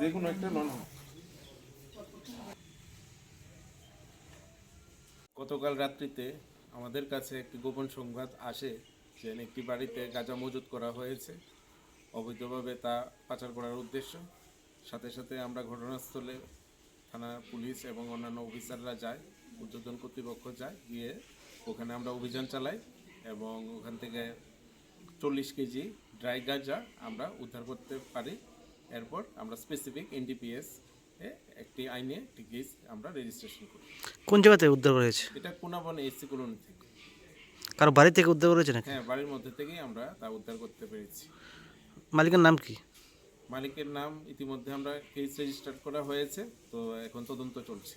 যে কোনো একটা নন। গতকাল রাত্রিতে আমাদের কাছে একটি গোপন সংবাদ আসে যে একটি বাড়িতে গাঁজা মজুত করা হয়েছে, অবৈধভাবে তা পাচার করার উদ্দেশ্য। সাথে সাথে আমরা ঘটনাস্থলে থানা পুলিশ এবং অন্যান্য অফিসাররা যায়, ঊর্ধ্বতন কর্তৃপক্ষ যায়, গিয়ে ওখানে আমরা অভিযান চালাই এবং ওখান থেকে 40 কেজি ড্রাই গাঁজা আমরা উদ্ধার করতে পারি। এরপর আমরা স্পেসিফিক এনডিপিএস একটি আইনে একটি কেস আমরা রেজিস্ট্রেশন করি। কোন জায়গা থেকে উদ্ধার করেছে? এটা কোনাবন এসসি কলোনি থেকে। কারো বাড়ি থেকে উদ্ধার করেছে নাকি? হ্যাঁ, বাড়ির মধ্যে থেকেই আমরা তা উদ্ধার করতে পেরেছি। মালিকের নাম কি? মালিকের নাম ইতিমধ্যে আমরা কেস রেজিস্টার করা হয়েছে, তো এখন তদন্ত চলছে।